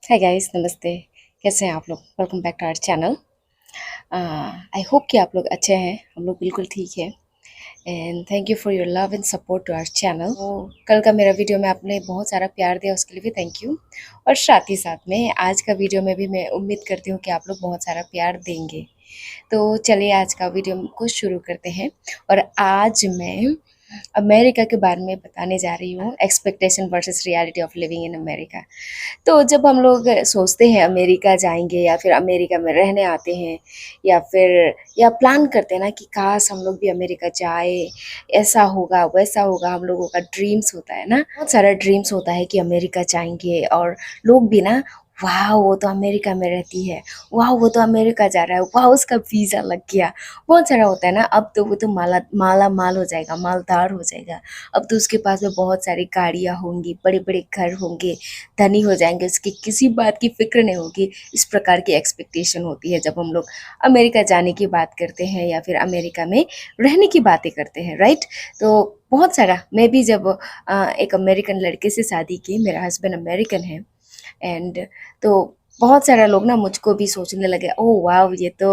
Hi guys, नमस्ते। कैसे हैं आप लोग? Welcome back to our channel. I hope कि आप लोग अच्छे हैं। हम लोग बिल्कुल ठीक है। And thank you for your love and support to our channel. तो कल का मेरा वीडियो में आपने बहुत सारा प्यार दिया, उसके लिए भी थैंक यू। और साथ ही साथ में आज का वीडियो में भी मैं उम्मीद करती हूँ कि आप लोग बहुत सारा प्यार देंगे। तो चलिए आज का वीडियो को शुरू करते हैं। और आज मैं अमेरिका के बारे में बताने जा रही हूँ, expectation versus reality of living in America. तो जब हम लोग सोचते हैं अमेरिका जाएँगे या फिर अमेरिका में रहने आते हैं या फिर या प्लान करते हैं ना कि काश हम लोग भी अमेरिका जाए, ऐसा होगा, वैसा होगा, हम लोगों का ड्रीम्स होता है ना, बहुत सारा ड्रीम्स होता है कि अमेरिका जाएँगे और लोग भी ना, वाओ! वो तो अमेरिका में रहती है, वाओ! वो तो अमेरिका जा रहा है, वाओ! उसका वीज़ा लग गया। बहुत सारा होता है ना, अब तो वो तो माला-माल हो जाएगा, मालदार हो जाएगा। अब तो उसके पास में बहुत सारी गाड़ियाँ होंगी, बड़े-बड़े घर होंगे, धनी हो जाएँगे, उसकी किसी बात की फ़िक्र नहीं होगी। इस प्रकार की एक्सपेक्टेशन होती है जब हम लोग अमेरिका जाने की बात करते हैं या फिर अमेरिका में रहने की बातें करते हैं, राइट? तो बहुत सारा मैं भी जब एक अमेरिकन लड़के से शादी की, मेरा हस्बैंड अमेरिकन है एंड तो बहुत सारे लोग ना मुझको भी सोचने लगे, ओह वाओ! ये तो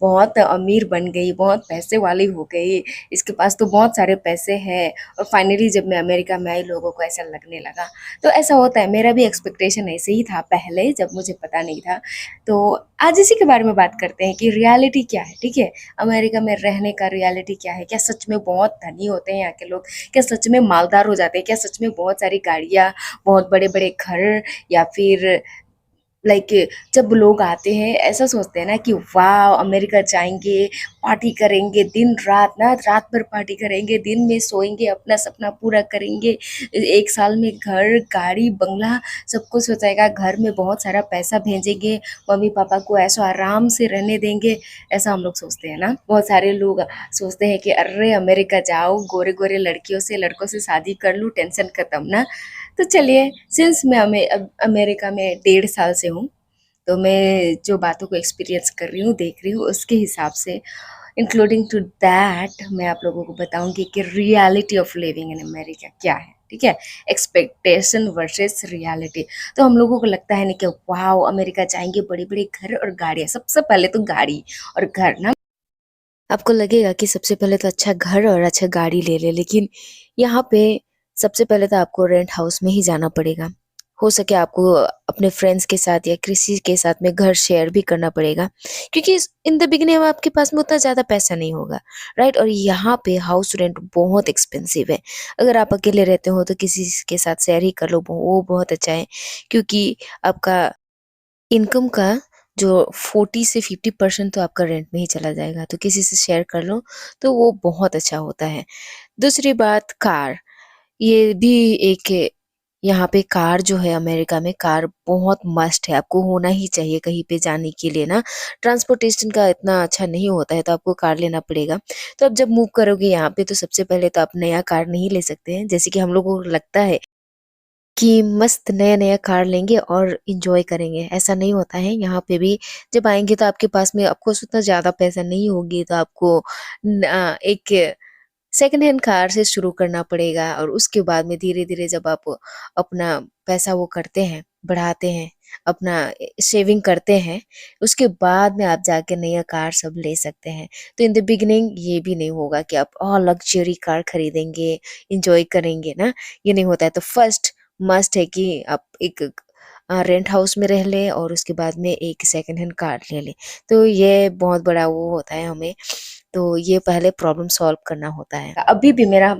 बहुत अमीर बन गई, बहुत पैसे वाली हो गई, इसके पास तो बहुत सारे पैसे हैं। और फाइनली जब मैं अमेरिका में आई, लोगों को ऐसा लगने लगा। तो ऐसा होता है, मेरा भी एक्सपेक्टेशन ऐसे ही था पहले जब मुझे पता नहीं था। तो आज इसी के बारे में बात करते हैं कि रियलिटी क्या है, ठीक है? अमेरिका में रहने का रियलिटी क्या है? क्या सच में बहुत धनी होते हैं यहाँ के लोग? क्या सच में मालदार हो जाते हैं? क्या सच में बहुत सारी गाड़ियाँ, बहुत बड़े-बड़े घर या फिर लाइक जब लोग आते हैं ऐसा सोचते हैं ना कि वाह अमेरिका जाएँगे, पार्टी करेंगे, दिन-रात ना रात भर पार्टी करेंगे, दिन में सोएँगे, अपना सपना पूरा करेंगे। 1 साल में घर, गाड़ी, बंगला सब कुछ हो जाएगा, घर में बहुत सारा पैसा भेजेंगे, मम्मी-पापा को ऐशो-आराम से रहने देंगे, ऐसा हम लोग सोचते हैं ना। बहुत सारे लोग सोचते हैं कि अरे! अमेरिका जाओ, गोरे-गोरे लड़कियों से, लड़कों से शादी कर लूँ, टेंशन खत्म ना। तो चलिए सिंस मैं अमेरिका में 1.5 साल से हूँ, तो मैं जो बातों को एक्सपीरियंस कर रही हूँ, देख रही हूँ, उसके हिसाब से इंक्लूडिंग टू दैट मैं आप लोगों को बताऊँगी कि reality of living in America क्या है, ठीक है? Expectation versus reality. तो हम लोगों को लगता है ना कि वॉव! अमेरिका जाएँगे, बड़े-बड़े घर और गाड़ियाँ। सबसे पहले तो गाड़ी और घर ना आपको लगेगा कि सबसे पहले तो अच्छा घर और अच्छा गाड़ी ले लें, लेकिन यहाँ पे सबसे पहले तो आपको रेंट हाउस में ही जाना पड़ेगा। हो सके आपको अपने फ्रेंड्स के साथ या किसी के साथ में घर शेयर भी करना पड़ेगा, क्योंकि इन द बिगिनिंग आपके पास में उतना ज़्यादा पैसा नहीं होगा, राइट? और यहाँ पे हाउस रेंट बहुत एक्सपेंसिव है। अगर आप अकेले रहते हो तो किसी के साथ शेयर ही कर लो, वो बहुत अच्छा है, क्योंकि आपका इनकम का जो 40 से 50% तो आपका रेंट में ही चला जाएगा, तो किसी से शेयर कर लो, तो वो बहुत अच्छा होता है। दूसरी बात कार, ये भी एक यहाँ पे कार जो है अमेरिका में कार बहुत मस्ट है, आपको होना ही चाहिए कहीं पे जाने के लिए ना। ट्रांसपोर्टेशन का इतना अच्छा नहीं होता है तो आपको कार लेना पड़ेगा। तो अब जब मूव करोगे यहाँ पे तो सबसे पहले तो आप नया कार नहीं ले सकते हैं, जैसे कि हम लोगों को लगता है कि मस्त नया-नया कार लेंगे और एन्जॉय करेंगे, ऐसा नहीं होता है। यहाँ पे भी जब आएँगे तो आपके पास में ऑफ़ कोर्स उतना ज़्यादा पैसा नहीं होगी, तो आपको एक सेकंड हैंड कार से शुरू करना पड़ेगा और उसके बाद में धीरे-धीरे जब आप अपना पैसा वो करते हैं, बढ़ाते हैं, अपना सेविंग करते हैं, उसके बाद में आप जाके नया कार सब ले सकते हैं। तो इन द बिगिनिंग ये भी नहीं होगा कि आप लग्ज़री कार खरीदेंगे, एन्जॉय करेंगे ना, ये नहीं होता है। तो फर्स्ट मस्ट है कि आप एक रेंट हाउस में रह लें और उसके बाद में एक सेकंड हैंड कार ले लें। तो ये बहुत बड़ा वो होता है हमें, तो ये पहले प्रॉब्लम सॉल्व करना होता है। अभी भी मेरा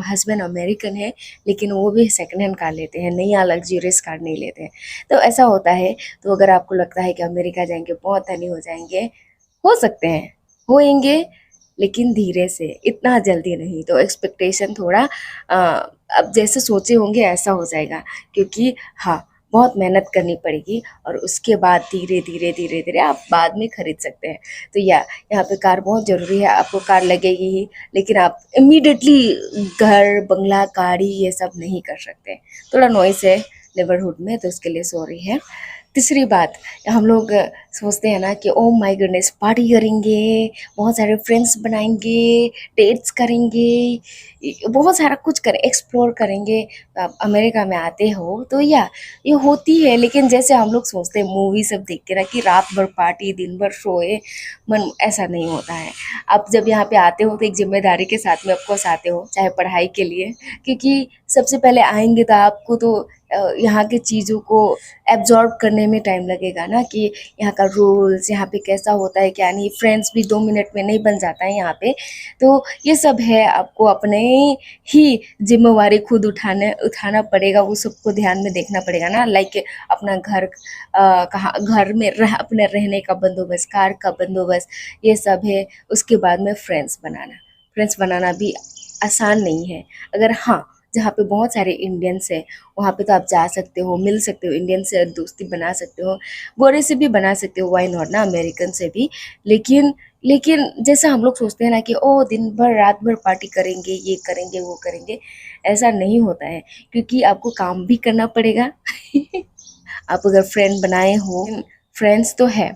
हस्बैंड अमेरिकन है, लेकिन वो भी सेकंड हैंड कार लेते हैं, नया लग्ज़रियस कार नहीं लेते हैं। तो ऐसा होता है, तो अगर आपको लगता है कि अमेरिका जाएँगे, बहुत धनी हो जाएँगे, हो सकते हैं, होएँगे, लेकिन धीरे से, इतना जल्दी नहीं। तो एक्सपेक्टेशन थोड़ा अब जैसे सोचे होंगे ऐसा हो जाएगा, क्योंकि हाँ, बहुत मेहनत करनी पड़ेगी और उसके बाद धीरे-धीरे, धीरे-धीरे आप बाद में खरीद सकते हैं। तो यहाँ पे कार बहुत ज़रूरी है, आपको कार लगेगी ही, लेकिन आप इमीडिएटली घर, बंगला, गाड़ी ये सब नहीं कर सकते। थोड़ा नॉइज़ है नेबरहुड में, तो उसके लिए सॉरी है। तीसरी बात, हम लोग सोचते हैं ना कि ओ माय गुडनेस पार्टी करेंगे, बहुत सारे फ्रेंड्स बनाएंगे, डेट्स करेंगे, बहुत सारा कुछ करें, एक्सप्लोर करेंगे। आप अमेरिका में आते हो तो या ये होती है, लेकिन जैसे हम लोग सोचते हैं मूवी सब देख के ना कि रात भर पार्टी दिन भर सोए, मन ऐसा नहीं होता है। आप जब यहाँ पे आते हो तो एक जिम्मेदारी के साथ में ऑफकोर्स आते हो, चाहे पढ़ाई के लिए, क्योंकि सबसे पहले आएंगे तो आपको तो यहाँ की चीज़ों को एब्जॉर्ब करने में टाइम लगेगा ना, कि यहाँ का रूल्स, यहाँ पे कैसा होता है क्या नहीं, फ्रेंड्स भी 2 मिनट में नहीं बन जाता है यहाँ पे। तो ये सब है, आपको अपने ही जिम्मेवारी खुद उठाने उठाना पड़ेगा, वो सबको ध्यान में देखना पड़ेगा ना, लाइक अपना घर, कहाँ घर में अपने रहने का बंदोबस्त, कार का बंदोबस्त, ये सब है। उसके बाद में फ्रेंड्स बनाना भी आसान नहीं है। अगर हाँ, जहाँ पे बहुत सारे इंडियंस हैं वहाँ पे तो आप जा सकते हो, मिल सकते हो, इंडियन से दोस्ती बना सकते हो, गोरे से भी बना सकते हो, व्हाई नॉट ना, अमेरिकन से भी। लेकिन लेकिन जैसा हम लोग सोचते हैं ना कि ओ दिन भर रात भर पार्टी करेंगे, ये करेंगे वो करेंगे, ऐसा नहीं होता है, क्योंकि आपको काम भी करना पड़ेगा। आप अगर फ्रेंड बनाए हो, फ्रेंड्स तो है,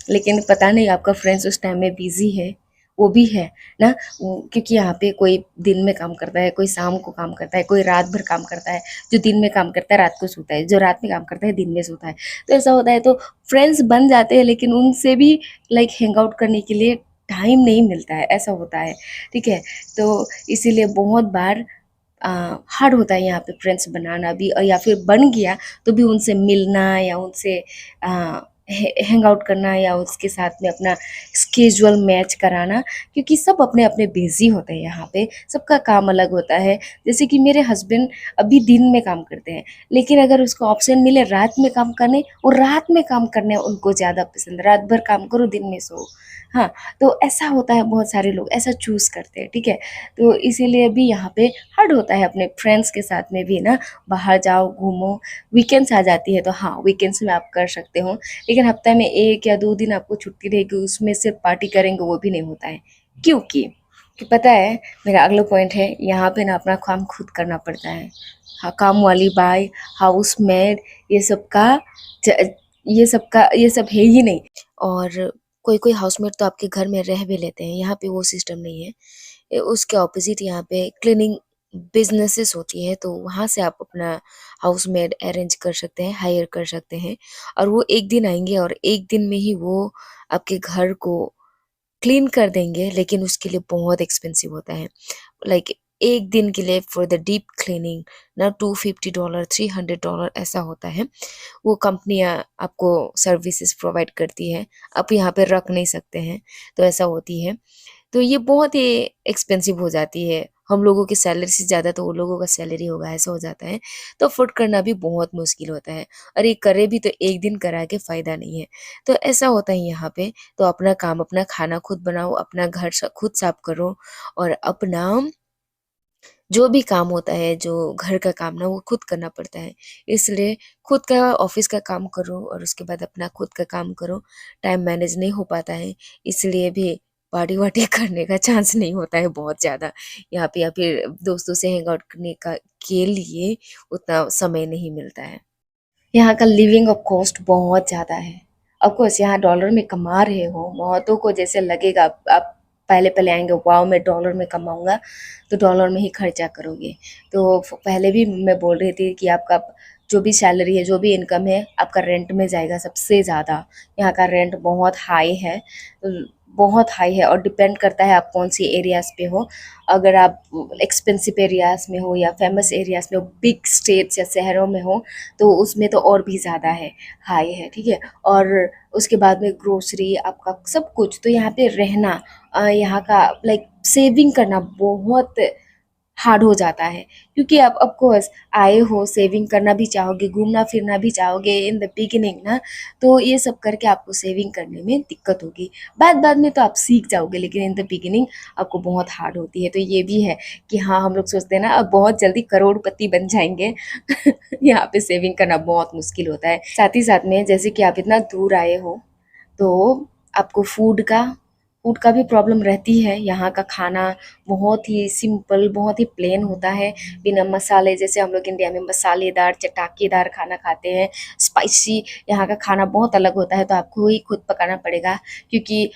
लेकिन पता नहीं आपका फ्रेंड्स उस टाइम में बिजी है, वो भी है ना। क्योंकि यहाँ पे कोई दिन में काम करता है, कोई शाम को काम करता है, कोई रात भर काम करता है, जो दिन में काम करता है रात को सोता है, जो रात में काम करता है दिन में सोता है। तो ऐसा होता है, तो फ्रेंड्स बन जाते हैं, लेकिन उनसे भी लाइक हैंग आउट करने के लिए टाइम नहीं मिलता है, ऐसा होता है। ठीक है, तो इसीलिए बहुत बार हार्ड होता है यहाँ पे फ्रेंड्स बनाना भी, और या फिर बन गया तो भी उनसे मिलना, या उनसे हैंग आउट करना, या उसके साथ में अपना स्केजुअल मैच कराना, क्योंकि सब अपने अपने बिजी होते हैं यहाँ पे, सबका काम अलग होता है। जैसे कि मेरे हस्बैंड अभी दिन में काम करते हैं, लेकिन अगर उसको ऑप्शन मिले रात में काम करने, और रात में काम करने उनको ज़्यादा पसंद, रात भर काम करो दिन में सो। हाँ, तो ऐसा होता है, बहुत सारे लोग ऐसा चूज़ करते हैं। ठीक है, तो इसीलिए भी यहाँ पे हार्ड होता है अपने फ्रेंड्स के साथ में भी ना, बाहर जाओ घूमो। वीकेंड्स आ जाती है तो हाँ, वीकेंड्स में आप कर सकते हो, लेकिन हफ्ते में 1 या 2 दिन आपको छुट्टी रहेगी, उसमें सिर्फ पार्टी करेंगे वो भी नहीं होता है। क्योंकि कि पता है, मेरा अगला पॉइंट है, यहाँ पे ना अपना काम खुद करना पड़ता है। हाँ, काम वाली बाई, हाउस मेड, ये सब का ये सब है ही नहीं। और कोई कोई हाउसमेट तो आपके घर में रह भी लेते हैं, यहाँ पे वो सिस्टम नहीं है। उसके ऑपोजिट यहाँ पे क्लीनिंग बिजनेसेस होती है, तो वहाँ से आप अपना हाउसमेड अरेंज कर सकते हैं, हायर कर सकते हैं, और वो एक दिन आएंगे और एक दिन में ही वो आपके घर को क्लीन कर देंगे, लेकिन उसके लिए बहुत एक्सपेंसिव होता है। लाइक एक दिन के लिए फॉर द डीप क्लीनिंग ना $250 $300 ऐसा होता है। वो कंपनियां आपको सर्विसेज प्रोवाइड करती है, आप यहाँ पे रख नहीं सकते हैं, तो ऐसा होती है। तो ये बहुत ही एक्सपेंसिव हो जाती है, हम लोगों की सैलरी से ज़्यादा तो वो लोगों का सैलरी होगा, ऐसा हो जाता है। तो अफ़ोर्ड करना भी बहुत मुश्किल होता है, और ये करे भी तो एक दिन करा के फ़ायदा नहीं है। तो ऐसा होता है यहाँ पे, तो अपना काम, अपना खाना खुद बनाओ, अपना घर खुद साफ करो, और अपना जो भी काम होता है, जो घर का काम ना, वो खुद करना पड़ता है। इसलिए खुद का ऑफ़िस का काम करो और उसके बाद अपना खुद का काम करो, टाइम मैनेज नहीं हो पाता है, इसलिए भी पार्टी-वार्टी करने का चांस नहीं होता है बहुत ज़्यादा यहाँ पे, या फिर दोस्तों से हैंग आउट करने का के लिए उतना समय नहीं मिलता है। यहाँ का लिविंग ऑफ कॉस्ट बहुत ज़्यादा है। ऑफ कोर्स यहाँ डॉलर में कमा रहे हो, बहुतों को जैसे लगेगा आप पहले-पहले आएँगे, वाओ! मैं डॉलर में कमाऊँगा, तो डॉलर में ही खर्चा करोगे। तो पहले भी मैं बोल रही थी कि आपका जो भी सैलरी है, जो भी इनकम है, आपका रेंट में जाएगा सबसे ज़्यादा। यहाँ का रेंट बहुत हाई है, बहुत हाई है, और डिपेंड करता है आप कौन सी एरियाज़ पे हो। अगर आप एक्सपेंसिव एरियाज़ में हो या फेमस एरियाज़ में हो, बिग स्टेट्स या शहरों में हो, तो उसमें तो और भी ज़्यादा है, हाई है। ठीक है, और उसके बाद में ग्रोसरी, आपका सब कुछ, तो यहाँ पे रहना, यहाँ का लाइक सेविंग करना बहुत हार्ड हो जाता है, क्योंकि आप ऑफ कोर्स आए हो, सेविंग करना भी चाहोगे, घूमना-फिरना भी चाहोगे इन द बिगिनिंग ना, तो ये सब करके आपको सेविंग करने में दिक्कत होगी। बाद-बाद में तो आप सीख जाओगे, लेकिन इन द बिगिनिंग आपको बहुत हार्ड होती है। तो ये भी है कि हाँ, हम लोग सोचते हैं ना अब बहुत जल्दी करोड़पति बन जाएँगे। यहाँ पे सेविंग करना बहुत मुश्किल होता है। साथ ही साथ में जैसे कि आप इतना दूर आए हो, तो आपको फूड का भी प्रॉब्लम रहती है। यहाँ का खाना बहुत ही सिंपल, बहुत ही प्लेन होता है, बिना मसाले। जैसे हम लोग इंडिया में मसालेदार चटाकेदार खाना खाते हैं, स्पाइसी, यहाँ का खाना बहुत अलग होता है। तो आपको ही खुद पकाना पड़ेगा, क्योंकि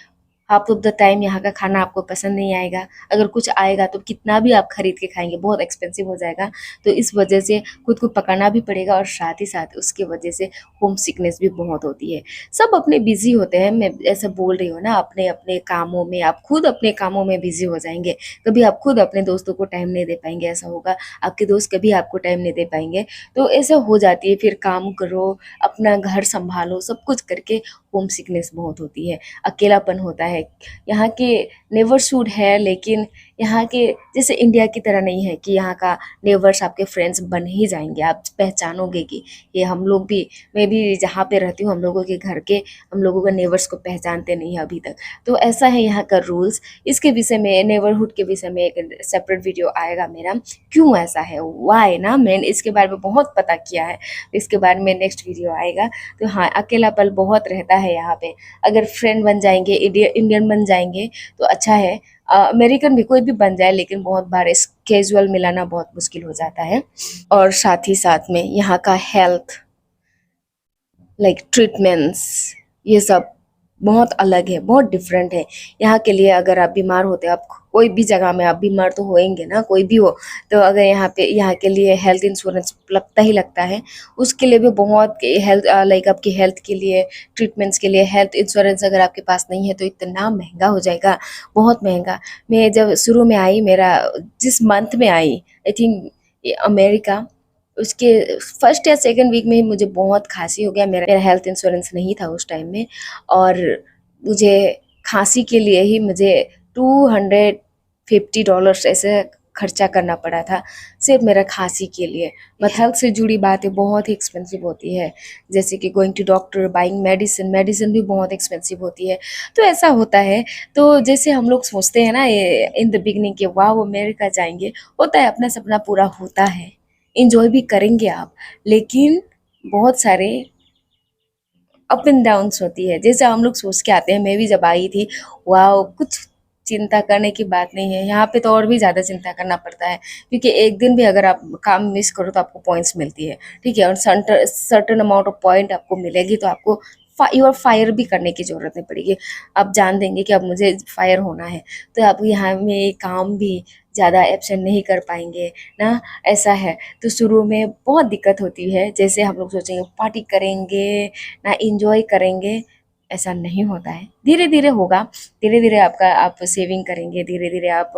हाफ ऑफ द टाइम यहाँ का खाना आपको पसंद नहीं आएगा। अगर कुछ आएगा तो कितना भी आप खरीद के खाएंगे बहुत एक्सपेंसिव हो जाएगा। तो इस वजह से खुद को पकाना भी पड़ेगा, और साथ ही साथ उसकी वजह से होम सिकनेस भी बहुत होती है। सब अपने बिजी होते हैं, मैं ऐसे बोल रही हूँ ना, अपने अपने कामों में। आप खुद अपने कामों में बिजी हो जाएंगे, कभी आप खुद अपने दोस्तों को टाइम नहीं दे पाएंगे, ऐसा होगा। आपके दोस्त कभी आपको टाइम नहीं दे पाएंगे। तो ऐसा हो जाती है, फिर काम करो, अपना घर संभालो, सब कुछ करके होम सिकनेस बहुत होती है, अकेलापन होता है। यहाँ के नेबरहुड है, लेकिन यहाँ के जैसे इंडिया की तरह नहीं है कि यहाँ का नेबर्स आपके फ्रेंड्स बन ही जाएंगे, आप पहचानोगे कि ये हम लोग भी, मैं भी जहाँ पे रहती हूँ, हम लोगों के घर के, हम लोगों का नेबर्स को पहचानते नहीं है अभी तक। तो ऐसा है यहाँ का रूल्स। इसके विषय में, नेबरहुड के विषय में एक सेपरेट वीडियो आएगा मेरा, क्यों ऐसा है, वाई ना, मैंने इसके बारे में बहुत पता किया है। इसके बारे में नेक्स्ट वीडियो आएगा। तो हाँ, अकेलापन बहुत रहता है यहाँ पे। अगर फ्रेंड बन जाएंगे, इंडियन बन जाएंगे तो अच्छा है। अमेरिकन भी कोई भी बन जाए, लेकिन बहुत बार इस कैजुअल मिलाना बहुत मुश्किल हो जाता है। और साथ ही साथ में यहाँ का हेल्थ, लाइक ट्रीटमेंट्स, ये सब बहुत अलग है, बहुत डिफरेंट है। यहाँ के लिए अगर आप बीमार होते हैं, आप कोई भी जगह में आप बीमार तो होएंगे ना, कोई भी हो। तो अगर यहाँ पे, यहाँ के लिए हेल्थ इंश्योरेंस लगता ही लगता है। उसके लिए भी बहुत हेल्थ, लाइक आपकी हेल्थ के लिए, ट्रीटमेंट्स के लिए हेल्थ इंश्योरेंस अगर आपके पास नहीं है तो इतना महंगा हो जाएगा, बहुत महंगा। मैं जब शुरू में आई, मेरा जिस मंथ में आई, आई थिंक अमेरिका, उसके फर्स्ट या सेकंड वीक में ही मुझे बहुत खांसी हो गया। मेरा हेल्थ इंश्योरेंस नहीं था उस टाइम में, और मुझे खांसी के लिए ही मुझे $250 ऐसे खर्चा करना पड़ा था, सिर्फ मेरा खांसी के लिए। बट हेल्थ से जुड़ी बातें बहुत ही एक्सपेंसिव होती है, जैसे कि going to doctor, buying medicine, medicine भी बहुत एक्सपेंसिव होती है। तो ऐसा होता है। तो जैसे हम लोग सोचते हैं ना इन द बिगनिंग के, वाह वो अमेरिका जाएंगे, होता है, अपना सपना पूरा होता है, इंजॉय भी करेंगे आप, लेकिन बहुत सारे अप एंड डाउन्स होती है। जैसे हम लोग सोच के आते हैं, मैं भी जब आई थी, वाह कुछ चिंता करने की बात नहीं है। यहाँ पे तो और भी ज़्यादा चिंता करना पड़ता है, क्योंकि एक दिन भी अगर आप काम मिस करो तो आपको पॉइंट्स मिलती है, ठीक है, और सर्टन अमाउंट ऑफ पॉइंट आपको मिलेगी, तो आपको फायर भी करने की ज़रूरत नहीं पड़ेगी। आप जान देंगे कि अब मुझे फायर होना है, तो आप यहाँ में काम भी ज़्यादा एब्सेंट नहीं कर पाएंगे ना, ऐसा है। तो शुरू में बहुत दिक्कत होती है, जैसे हम लोग सोचेंगे पार्टी करेंगे ना, इंजॉय करेंगे, ऐसा नहीं होता है। धीरे धीरे होगा, धीरे धीरे आपका, आप सेविंग करेंगे, धीरे धीरे आप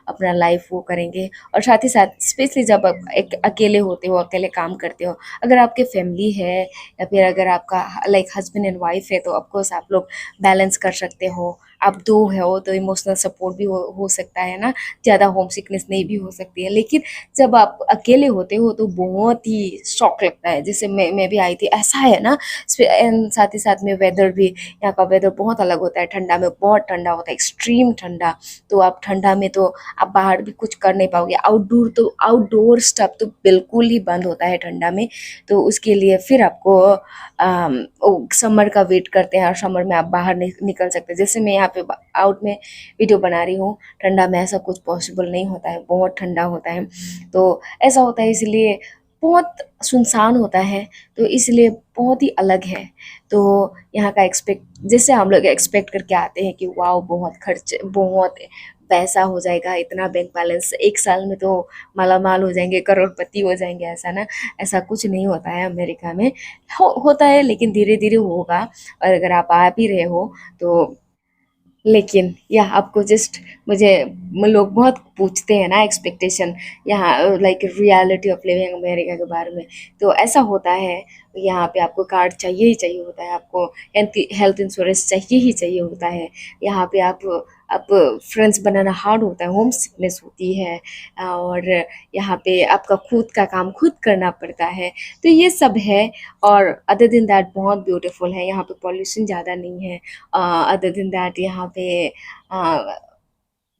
अपना लाइफ वो करेंगे। और साथ ही साथ स्पेशली जब आप एक अकेले होते हो, अकेले काम करते हो, अगर आपके फैमिली है, या फिर अगर आपका लाइक हस्बैंड एंड वाइफ है, तो ऑफकोर्स आप लोग बैलेंस कर सकते हो। आप दो हो तो इमोशनल सपोर्ट भी हो सकता है ना, ज़्यादा होम सिकनेस नहीं भी हो सकती है। लेकिन जब आप अकेले होते हो तो बहुत ही शौक लगता है। जैसे मैं भी आई थी, ऐसा है ना। एंड साथ ही साथ में वेदर भी, यहाँ का वेदर बहुत अलग होता है। ठंडा में बहुत ठंडा होता है, एक्सट्रीम ठंडा। तो आप ठंडा में तो आप बाहर भी कुछ कर नहीं पाओगे। आउटडोर स्टफ तो बिल्कुल ही बंद होता है ठंडा में। तो उसके लिए फिर आपको समर का वेट करते हैं, और समर में आप बाहर निकल सकते हैं। जैसे मैं यहाँ पे आउट में वीडियो बना रही हूँ, ठंडा में ऐसा कुछ पॉसिबल नहीं होता है, बहुत ठंडा होता है। तो ऐसा होता है, इसलिए बहुत सुनसान होता है, तो इसलिए बहुत ही अलग है। तो यहाँ का जैसे हम लोग एक्सपेक्ट करके आते हैं कि वाह बहुत खर्च, बहुत पैसा हो जाएगा, इतना बैंक बैलेंस, एक साल में तो मालामाल हो जाएंगे, करोड़पति हो जाएंगे, ऐसा ना, ऐसा कुछ नहीं होता है अमेरिका में। होता है, लेकिन धीरे धीरे होगा। और अगर आप आ भी रहे हो तो, लेकिन यह आपको जस्ट, मुझे लोग बहुत पूछते हैं ना एक्सपेक्टेशन, यहाँ like reality of living America के बारे में। तो ऐसा होता है, यहाँ पे आपको कार्ड चाहिए ही चाहिए होता है, आपको हेल्थ इंश्योरेंस चाहिए ही चाहिए होता है। यहाँ पे आप फ्रेंड्स बनाना हार्ड होता है, होम सिकनेस होती है, और यहाँ पे आपका खुद का काम खुद करना पड़ता है। तो ये सब है। और अदर दिन दैट बहुत ब्यूटीफुल है, यहाँ पे पॉल्यूशन ज़्यादा नहीं है। अदर दिन दैट यहाँ पे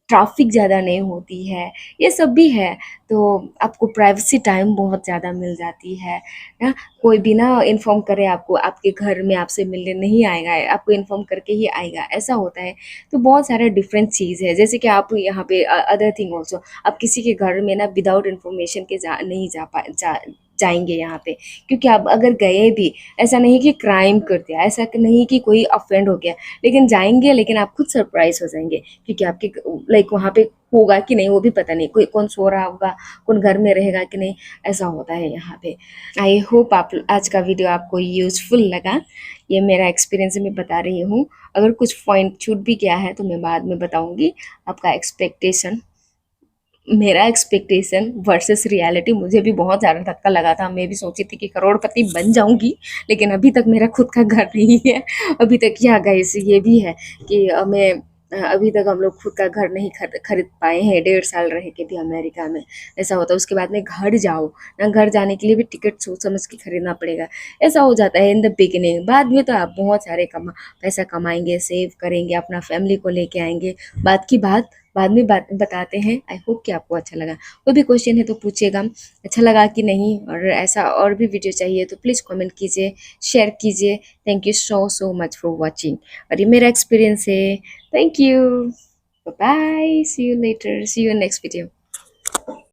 ट्रैफिक ज़्यादा नहीं होती है, ये सब भी है। तो आपको प्राइवेसी टाइम बहुत ज़्यादा मिल जाती है ना। कोई भी ना इन्फॉर्म करे आपको, आपके घर में आपसे मिलने नहीं आएगा, आपको इन्फॉर्म करके ही आएगा, ऐसा होता है। तो बहुत सारा डिफरेंट चीज़ है, जैसे कि आप यहाँ पे अदर थिंग ऑल्सो, आप किसी के घर में ना विदाउट इन्फॉर्मेशन के नहीं जाएंगे यहाँ पे। क्योंकि आप अगर गए भी, ऐसा नहीं कि क्राइम कर दिया, ऐसा नहीं कि कोई ऑफेंड हो गया, लेकिन जाएंगे, लेकिन आप खुद सरप्राइज हो जाएंगे, क्योंकि आपके लाइक वहाँ पे होगा कि नहीं वो भी पता नहीं, कोई कौन सो रहा होगा, कौन घर में रहेगा कि नहीं, ऐसा होता है यहाँ पे। आई होप आप आज का वीडियो आपको यूज़फुल लगा। ये मेरा एक्सपीरियंस मैं बता रही हूँ। अगर कुछ पॉइंट छूट भी गया है तो मैं बाद में बताऊँगी। आपका एक्सपेक्टेशन, मेरा एक्सपेक्टेशन वर्सेस रियलिटी, मुझे भी बहुत ज़्यादा धक्का लगा था। मैं भी सोची थी कि करोड़पति बन जाऊँगी, लेकिन अभी तक मेरा खुद का घर नहीं है। अभी तक क्या गाइस, ये भी है कि अभी तक हम लोग खुद का घर नहीं खरीद पाए हैं, 1.5 साल रह के भी अमेरिका में। ऐसा होता है, उसके बाद में घर जाओ ना, घर जाने के लिए भी टिकट सोच समझ के खरीदना पड़ेगा। ऐसा हो जाता है इन द बिगिनिंग। बाद में तो आप बहुत सारे पैसा कमाएंगे, सेव करेंगे, अपना फैमिली को लेके आएंगे। बात की बात बाद में बताते हैं। आई होप कि आपको अच्छा लगा। कोई भी क्वेश्चन है तो पूछिएगा, अच्छा लगा कि नहीं, और ऐसा और भी वीडियो चाहिए तो प्लीज़ कमेंट कीजिए, शेयर कीजिए। Thank you so so much for watching. और ये मेरा एक्सपीरियंस है। Thank you, bye, see you later, see you next video.